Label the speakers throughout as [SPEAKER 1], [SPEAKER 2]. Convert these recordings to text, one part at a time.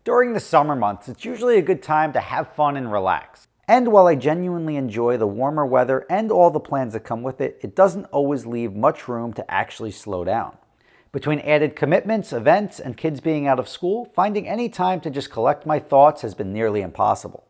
[SPEAKER 1] During the summer months, it's usually a good time to have fun and relax. And while I genuinely enjoy the warmer weather and all the plans that come with it, it doesn't always leave much room to actually slow down. Between added commitments, events, and kids being out of school, finding any time to just collect my thoughts has been nearly impossible.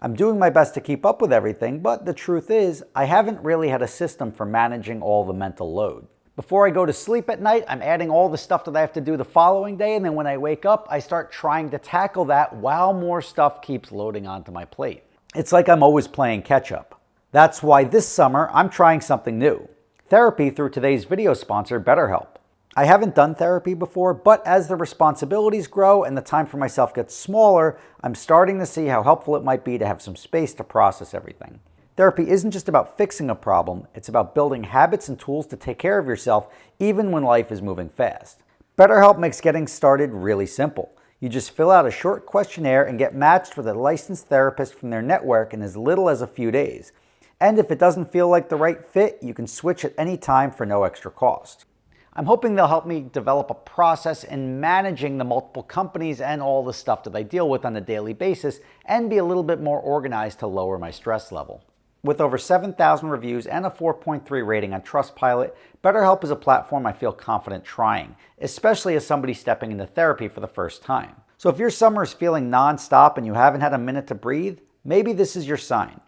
[SPEAKER 1] I'm doing my best to keep up with everything, but the truth is, I haven't really had a system for managing all the mental load. Before I go to sleep at night, I'm adding all the stuff that I have to do the following day, and then when I wake up, I start trying to tackle that while more stuff keeps loading onto my plate. It's like I'm always playing catch up. That's why this summer, I'm trying something new. Therapy through today's video sponsor, BetterHelp. I haven't done therapy before, but as the responsibilities grow and the time for myself gets smaller, I'm starting to see how helpful it might be to have some space to process everything. Therapy isn't just about fixing a problem, it's about building habits and tools to take care of yourself even when life is moving fast. BetterHelp makes getting started really simple. You just fill out a short questionnaire and get matched with a licensed therapist from their network in as little as a few days. And if it doesn't feel like the right fit, you can switch at any time for no extra cost. I'm hoping they'll help me develop a process in managing the multiple companies and all the stuff that I deal with on a daily basis and be a little bit more organized to lower my stress level. With over 7,000 reviews and a 4.3 rating on Trustpilot, BetterHelp is a platform I feel confident trying, especially as somebody stepping into therapy for the first time. So if your summer is feeling nonstop and you haven't had a minute to breathe, maybe this is your sign.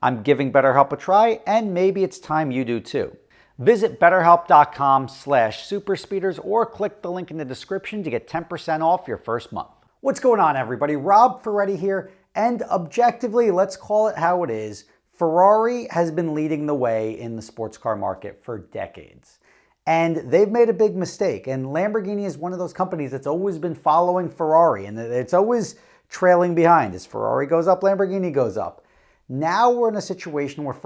[SPEAKER 1] I'm giving BetterHelp a try, and maybe it's time you do too. Visit betterhelp.com/superspeeders or click the link in the description to get 10% off your first month. What's going on, everybody? Rob Ferrari here, and objectively, let's call it how it is. Ferrari has been leading the way in the sports car market for decades. And they've made a big mistake. And Lamborghini is one of those companies that's always been following Ferrari. And it's always trailing behind. As Ferrari goes up, Lamborghini goes up. Now we're in a situation where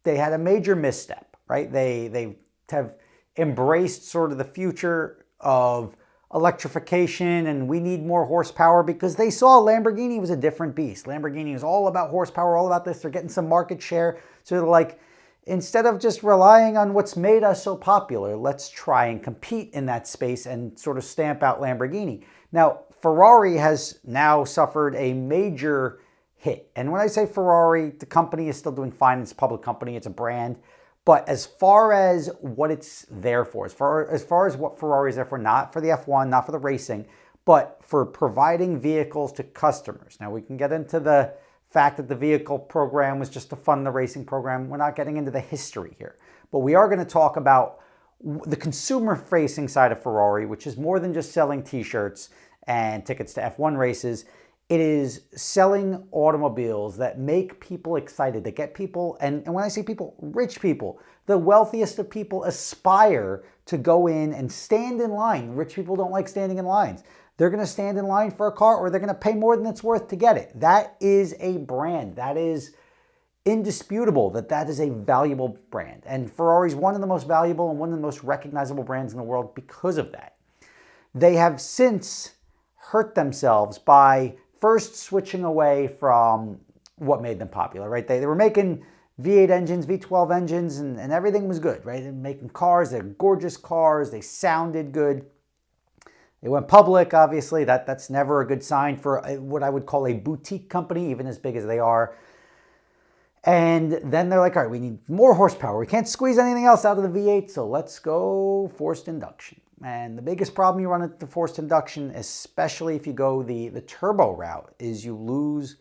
[SPEAKER 1] they had a major misstep, right? They have embraced sort of the future of electrification and we need more horsepower because they saw Lamborghini was a different beast. Lamborghini was all about horsepower, all about this. They're getting some market share. So they're like, instead of just relying on what's made us so popular, let's try and compete in that space and sort of stamp out Lamborghini. Now, Ferrari has now suffered a major hit. And when I say Ferrari, the company is still doing fine. It's a public company. It's a brand. But as far as what it's there for, as far as what Ferrari is there for, not for the F1, not for the racing, but for providing vehicles to customers. Now, we can get into the fact that the vehicle program was just to fund the racing program. We're not getting into the history here. But we are going to talk about the consumer-facing side of Ferrari, which is more than just selling T-shirts and tickets to F1 races. It is selling automobiles that make people excited, that get people, and when I say people, rich people, the wealthiest of people aspire to go in and stand in line. Rich people don't like standing in lines. They're going to stand in line for a car or they're going to pay more than it's worth to get it. That is a brand. That is indisputable that is a valuable brand. And Ferrari is one of the most valuable and one of the most recognizable brands in the world because of that. They have since hurt themselves by first switching away from what made them popular, right? They were making V8 engines, V12 engines, and everything was good, right? They're making cars, they're gorgeous cars, they sounded good. They went public, obviously. That's never a good sign for what I would call a boutique company, even as big as they are. And then they're like, all right, we need more horsepower. We can't squeeze anything else out of the V8, so let's go forced induction. And the biggest problem you run into forced induction, especially if you go the turbo route, is you lose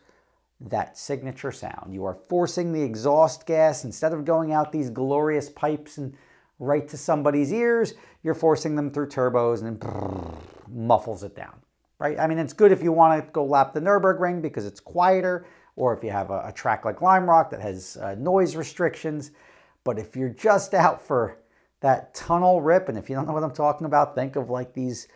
[SPEAKER 1] that signature sound. You are forcing the exhaust gas, instead of going out these glorious pipes and right to somebody's ears, you're forcing them through turbos and it muffles it down, right? I mean, it's good if you want to go lap the Nürburgring because it's quieter, or if you have a track like Lime Rock that has noise restrictions. But if you're just out for that tunnel rip, and if you don't know what I'm talking about, think of like these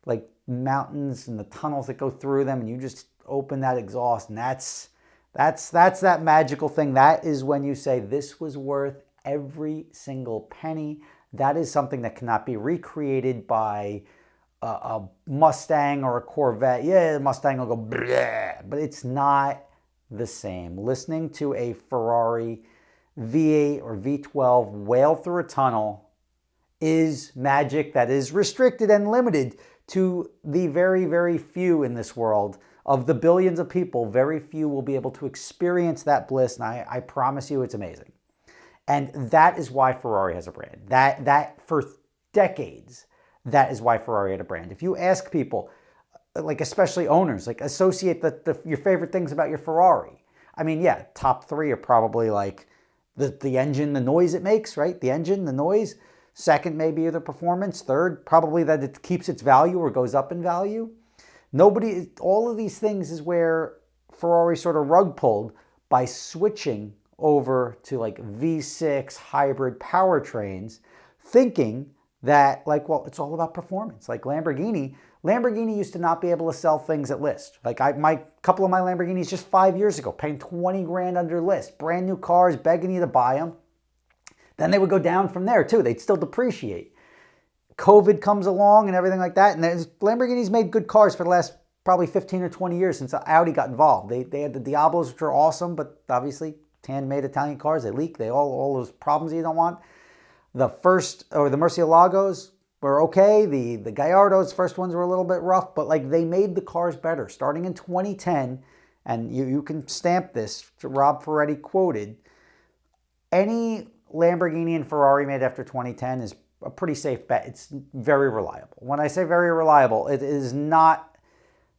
[SPEAKER 1] like mountains and the tunnels that go through them, and you just open that exhaust, and that's that magical thing. That is when you say this was worth every single penny. That is something that cannot be recreated by a Mustang or a Corvette. Yeah, the Mustang will go bleh, but it's not the same. Listening to a Ferrari V8 or V12 wail through a tunnel is magic that is restricted and limited to the very, very few in this world. Of the billions of people, very few will be able to experience that bliss, and I promise you it's amazing. And that is why Ferrari has a brand. That for decades, that is why Ferrari had a brand. If you ask people, like especially owners, like associate your favorite things about your Ferrari. I mean, yeah, top three are probably like the engine, the noise it makes, right? The engine, the noise. Second, maybe the performance. Third, probably that it keeps its value or goes up in value. All of these things is where Ferrari sort of rug pulled by switching over to like V6 hybrid powertrains, thinking that like, well, it's all about performance. Like Lamborghini used to not be able to sell things at list. Like my couple of my Lamborghinis just 5 years ago, paying 20 grand under list, brand new cars, begging you to buy them. Then they would go down from there too. They'd still depreciate. COVID comes along and everything like that. And Lamborghini's made good cars for the last probably 15 or 20 years since Audi got involved. They had the Diablos, which are awesome, but obviously handmade Italian cars, they leak. They all those problems you don't want. The Murcielagos were okay. The Gallardos, first ones were a little bit rough, but like they made the cars better. Starting in 2010, and you can stamp this, Rob Ferretti quoted, any Lamborghini and Ferrari made after 2010 is a pretty safe bet. It's very reliable. When I say very reliable, it is not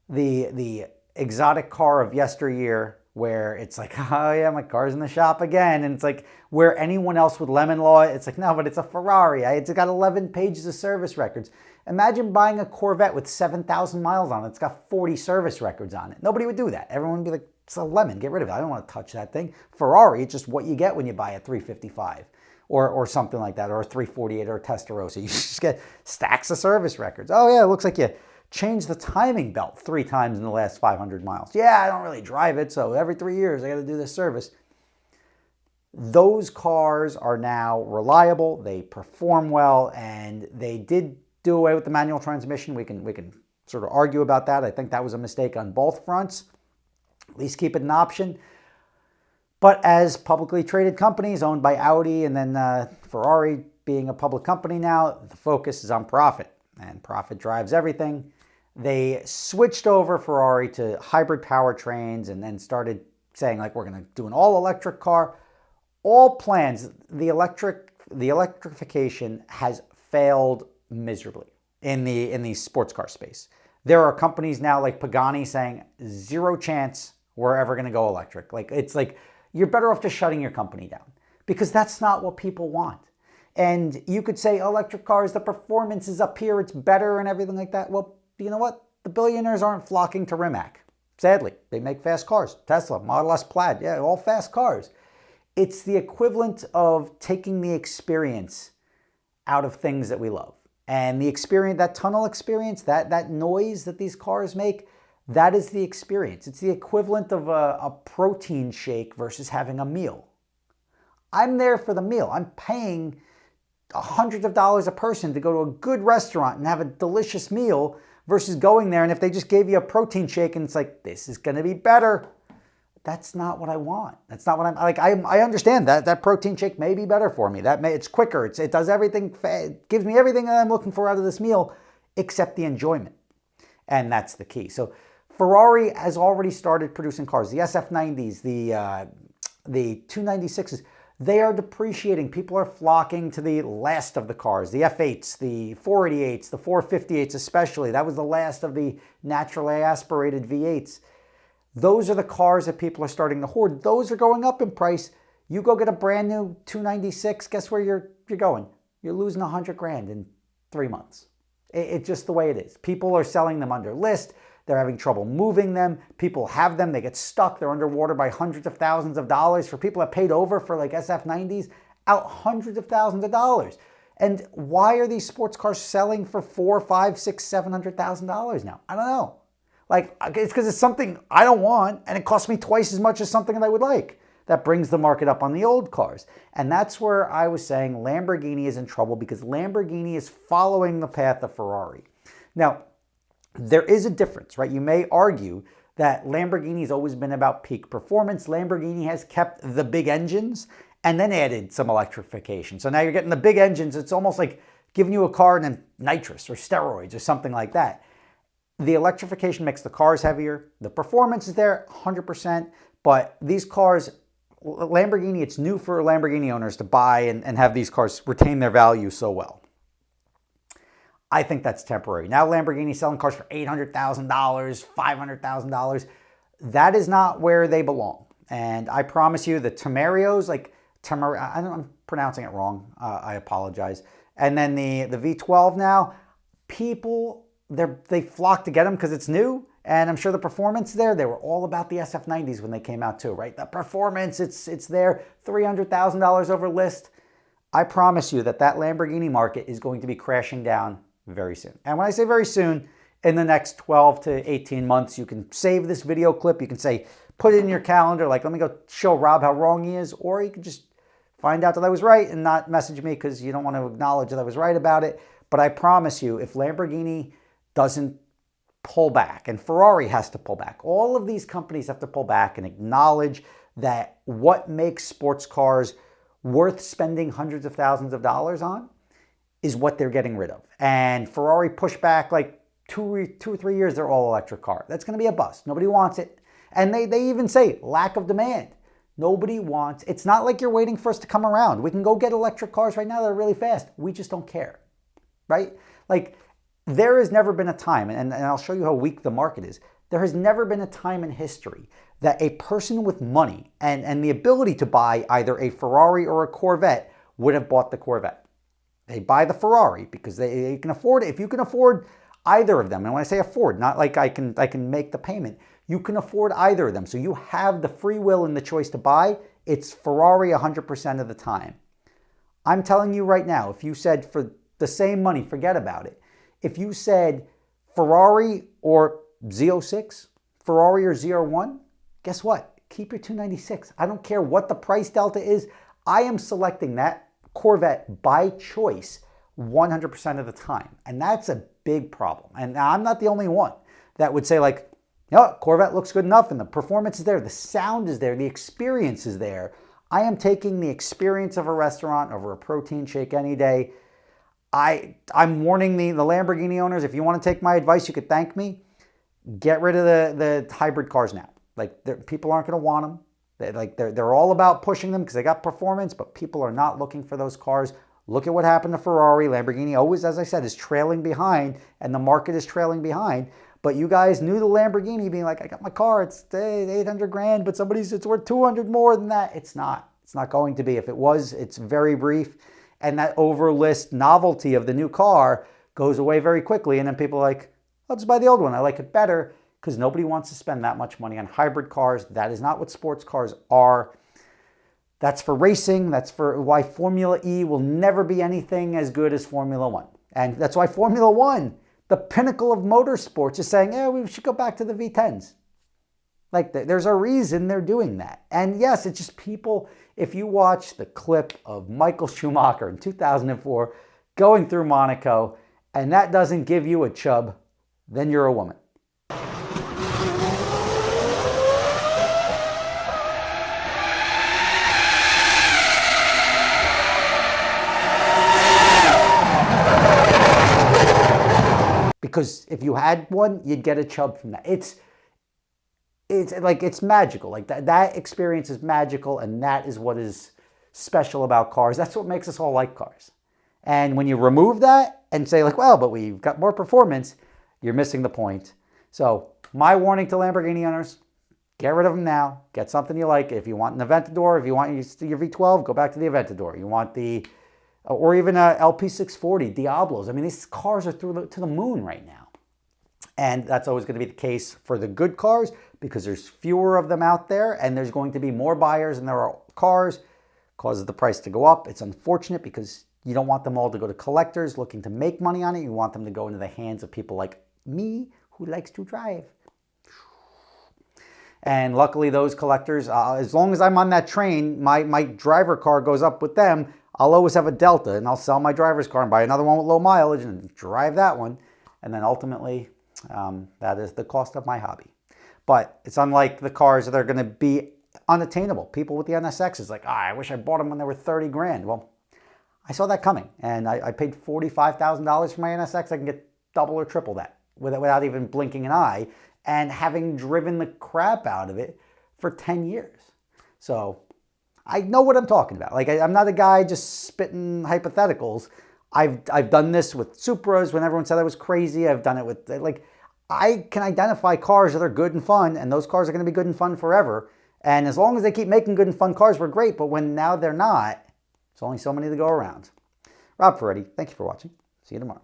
[SPEAKER 1] the exotic car of yesteryear where it's like, oh yeah, my car's in the shop again. And it's like where anyone else would lemon law it. It's like, no, but it's a Ferrari. It's got 11 pages of service records. Imagine buying a Corvette with 7,000 miles on it. It's got 40 service records on it. Nobody would do that. Everyone would be like, it's a lemon. Get rid of it. I don't want to touch that thing. Ferrari, it's just what you get when you buy a 355. Or something like that, or a 348 or a Testarossa. You just get stacks of service records. Oh yeah, it looks like you changed the timing belt 3 times in the last 500 miles. Yeah, I don't really drive it, so every 3 years I got to do this service. Those cars are now reliable, they perform well, and they did do away with the manual transmission. We can sort of argue about that. I think that was a mistake on both fronts. At least keep it an option. But as publicly traded companies owned by Audi and then Ferrari being a public company now, the focus is on profit, and profit drives everything. They switched over Ferrari to hybrid powertrains and then started saying like, we're going to do an all-electric car. All plans, the electrification has failed miserably in the sports car space. There are companies now like Pagani saying zero chance we're ever going to go electric. Like it's like, you're better off just shutting your company down because that's not what people want. And you could say electric cars, the performance is up here, it's better and everything like that. Well, you know what? The billionaires aren't flocking to Rimac. Sadly, they make fast cars. Tesla, Model S Plaid, yeah, all fast cars. It's the equivalent of taking the experience out of things that we love. And the experience, that tunnel experience, that noise that these cars make, that is the experience. It's the equivalent of a protein shake versus having a meal. I'm there for the meal. I'm paying hundreds of dollars a person to go to a good restaurant and have a delicious meal versus going there and if they just gave you a protein shake and it's like, this is going to be better. That's not what I want. That's not what I'm like. I understand that protein shake may be better for me. It's quicker. It does everything. It gives me everything that I'm looking for out of this meal except the enjoyment. And that's the key. So Ferrari has already started producing cars. The SF90s, the 296s, they are depreciating. People are flocking to the last of the cars, the F8s, the 488s, the 458s especially. That was the last of the naturally aspirated V8s. Those are the cars that people are starting to hoard. Those are going up in price. You go get a brand new 296, guess where you're going? You're losing 100 grand in 3 months. It's just the way it is. People are selling them under list. They're having trouble moving them. People have them. They get stuck. They're underwater by hundreds of thousands of dollars. For people that paid over for like SF90s, out hundreds of thousands of dollars. And why are these sports cars selling for $400,000, $500,000, $600,000, $700,000 now? I don't know. Like, it's because it's something I don't want, and it costs me twice as much as something that I would like. That brings the market up on the old cars. And that's where I was saying Lamborghini is in trouble because Lamborghini is following the path of Ferrari. Now, there is a difference, right? You may argue that Lamborghini has always been about peak performance. Lamborghini has kept the big engines and then added some electrification. So now you're getting the big engines. It's almost like giving you a car and then nitrous or steroids or something like that. The electrification makes the cars heavier. The performance is there 100%, but these cars, Lamborghini, it's new for Lamborghini owners to buy and have these cars retain their value so well. I think that's temporary. Now Lamborghini selling cars for $800,000, $500,000. That is not where they belong. And I promise you, the Temerios, I'm pronouncing it wrong. I apologize. And then the V12 now, people, they flock to get them because it's new. And I'm sure the performance there, they were all about the SF90s when they came out too, right? The performance, it's there, $300,000 over list. I promise you that Lamborghini market is going to be crashing down very soon. And when I say very soon, in the next 12 to 18 months, you can save this video clip. You can say, put it in your calendar, like, let me go show Rob how wrong he is. Or you can just find out that I was right and not message me because you don't want to acknowledge that I was right about it. But I promise you, if Lamborghini doesn't pull back, and Ferrari has to pull back, all of these companies have to pull back and acknowledge that what makes sports cars worth spending hundreds of thousands of dollars on is what they're getting rid of. And Ferrari pushed back like 2 or 3 years, they're all electric car. That's going to be a bust. Nobody wants it. And they even say lack of demand. Nobody wants, it's not like you're waiting for us to come around. We can go get electric cars right now that are really fast. We just don't care, right? Like, there has never been a time, and I'll show you how weak the market is. There has never been a time in history that a person with money and the ability to buy either a Ferrari or a Corvette would have bought the Corvette. They buy the Ferrari because they can afford it. If you can afford either of them, and when I say afford, not like I can make the payment, you can afford either of them. So you have the free will and the choice to buy. It's Ferrari 100% of the time. I'm telling you right now, if you said for the same money, forget about it. If you said Ferrari or Z06, Ferrari or Z01, guess what? Keep your 296. I don't care what the price delta is. I am selecting that Corvette by choice 100% of the time. And that's a big problem. And I'm not the only one that would say like, no, Corvette looks good enough and the performance is there, the sound is there, the experience is there. I am taking the experience of a restaurant over a protein shake any day. I'm warning the Lamborghini owners, if you want to take my advice, you could thank me. Get rid of the hybrid cars now. Like, people aren't going to want them. They're all about pushing them because they got performance, but people are not looking for those cars. Look at what happened to Ferrari. Lamborghini always, as I said, is trailing behind, and the market is trailing behind. But you guys knew the Lamborghini being like, I got my car, it's 800 grand, but it's worth 200 more than that. It's not. It's not going to be. If it was, it's very brief. And that overlist novelty of the new car goes away very quickly. And then people are like, I'll just buy the old one. I like it better, because nobody wants to spend that much money on hybrid cars. That is not what sports cars are. That's for racing. That's for why Formula E will never be anything as good as Formula One. And that's why Formula One, the pinnacle of motorsports, is saying, yeah, we should go back to the V10s. Like, there's a reason they're doing that. And yes, it's just people, if you watch the clip of Michael Schumacher in 2004 going through Monaco, and that doesn't give you a chub, then you're a woman. Because if you had one, you'd get a chub from that. It's magical. Like that experience is magical, and that is what is special about cars. That's what makes us all like cars. And when you remove that and say like, well, but we've got more performance, you're missing the point. So my warning to Lamborghini owners, get rid of them now. Get something you like. If you want an Aventador, if you want your V12, go back to the Aventador. You want or even a LP640, Diablos. I mean, these cars are to the moon right now. And that's always going to be the case for the good cars, because there's fewer of them out there and there's going to be more buyers than there are cars. Causes the price to go up. It's unfortunate because you don't want them all to go to collectors looking to make money on it. You want them to go into the hands of people like me who likes to drive. And luckily those collectors, as long as I'm on that train, my driver car goes up with them. I'll always have a Delta, and I'll sell my driver's car and buy another one with low mileage and drive that one. And then ultimately, that is the cost of my hobby. But it's unlike the cars that are going to be unattainable. People with the NSX is like, I wish I bought them when they were 30 grand. Well, I saw that coming, and I paid $45,000 for my NSX. I can get double or triple that without even blinking an eye, and having driven the crap out of it for 10 years. So I know what I'm talking about. Like, I'm not a guy just spitting hypotheticals. I've done this with Supras when everyone said I was crazy. I've done it with, like, I can identify cars that are good and fun, and those cars are going to be good and fun forever. And as long as they keep making good and fun cars, we're great. But when now they're not, there's only so many to go around. Rob Ferretti, thank you for watching. See you tomorrow.